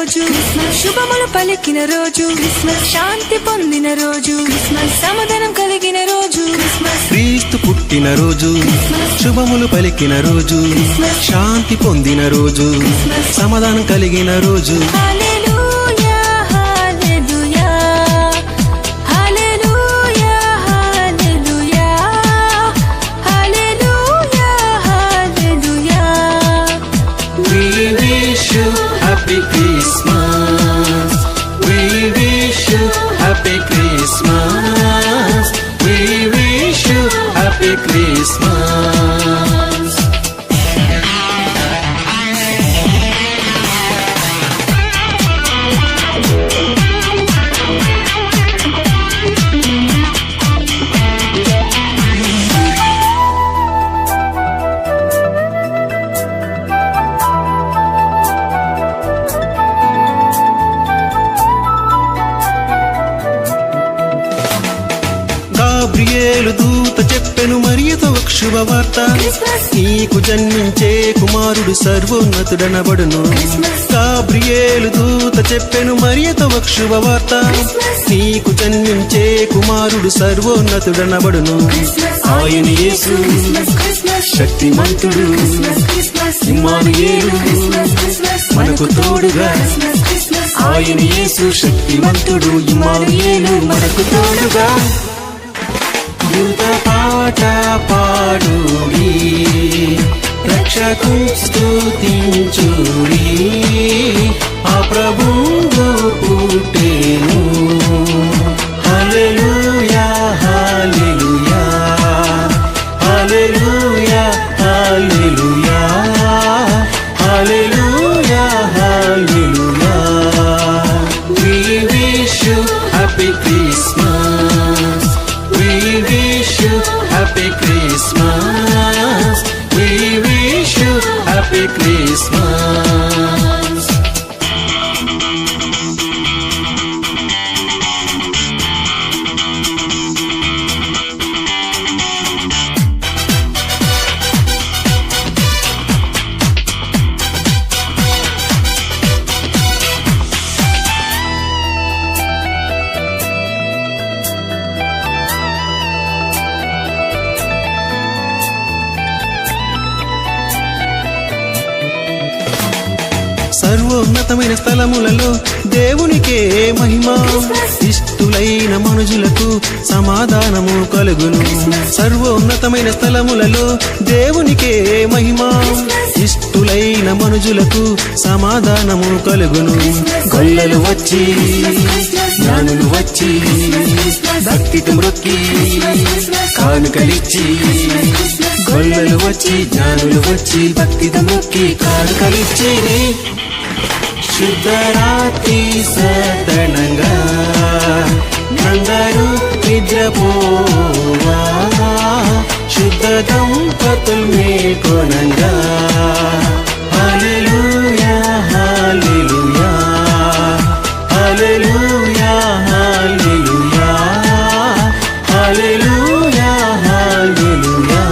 రోజు, క్రిస్మస్ శుభములు పలికిన రోజు, క్రిస్మస్ శాంతి పొందిన రోజు, క్రిస్మస్ సమాధానం కలిగిన రోజు, క్రిస్మస్ క్రీస్తు పుట్టిన రోజు, శుభములు పలికిన రోజు, శాంతి పొందిన రోజు, సమాధానం కలిగిన రోజు. హల్లెలూయా హల్లెలూయా హల్లెలూయా హల్లెలూయా హల్లెలూయా హల్లెలూయా. We wish you happy Christmas. We wish you happy Christmas. We wish you happy Christmas. Gabriel దూత చెప్పెను మరియతో ఒక శుభవార్త, నీకు జన్మించే కుమారుడు సర్వోన్నతుడనబడును. గాబ్రియేలు దూత చెప్పెను మరియతో ఒక శుభవార్త, నీకు జన్మించే కుమారుడు సర్వోన్నతుడనబడును. ఆయన యేసు శక్తిమంతుడు, ఇమ్మానుయేలు మనకు తోడుగా. ఆయన యేసు శక్తిమంతుడు, ఇమ్మానుయేలు మనకు తోడుగా. యుద్ధ పాట పాడుడి, రక్షకు స్తుతించుడి, ఆ ప్రభువు పుట్టెను. హల్లెలూయా హల్లెలూయా హల్లెలూయా హల్లెలూయా హల్లెలూయా హల్లెలూయా. We wish you happy Christmas. We wish you happy Christmas. We wish you happy Christmas. సర్వోన్నతమైన స్థలములలో దేవునికే మహిమ, ఇష్టులైన మనుజులకు సమాధానము కలుగును. సర్వోన్నతమైన స్థలములలో దేవునికే మహిమ, ఇష్టులైన మనుజులకు సమాధానము కలుగును. గొల్లలు వచ్చి జ్ఞానులు వచ్చి భక్తితో మ్రొక్కి కానుకలిచ్చి, గొల్లలు వచ్చి జ్ఞానులు వచ్చి భక్తితో మ్రొక్కి కానుకలిచ్చి, శుద్ధరాత్రి సదనంగా అందరూ నిద్రపోవా, శుద్ధ దంపతులు మేల్కొనంగా. హల్లెలూయా హల్లెలూయా హల్లెలూయా హల్లెలూయా హల్లెలూయా హల్లెలూయా.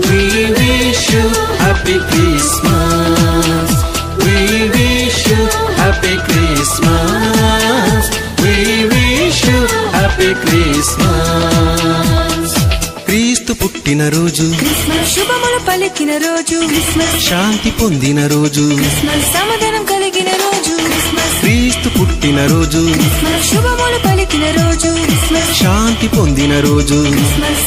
We wish you happy Christmas. We wish you happy Christmas. We wish you happy Christmas. క్రీస్తు పుట్టిన రోజు, క్రిస్మస్ శుభములు పలికిన రోజు, క్రిస్మస్ శాంతి పొందిన రోజు, క్రిస్మస్ సమాధానం కలిగిన రోజు, క్రిస్మస్ క్రీస్తు పుట్టిన రోజు, క్రిస్మస్ శుభములు పలికిన రోజు, క్రిస్మస్ శాంతి పొందిన రోజు, క్రిస్మస్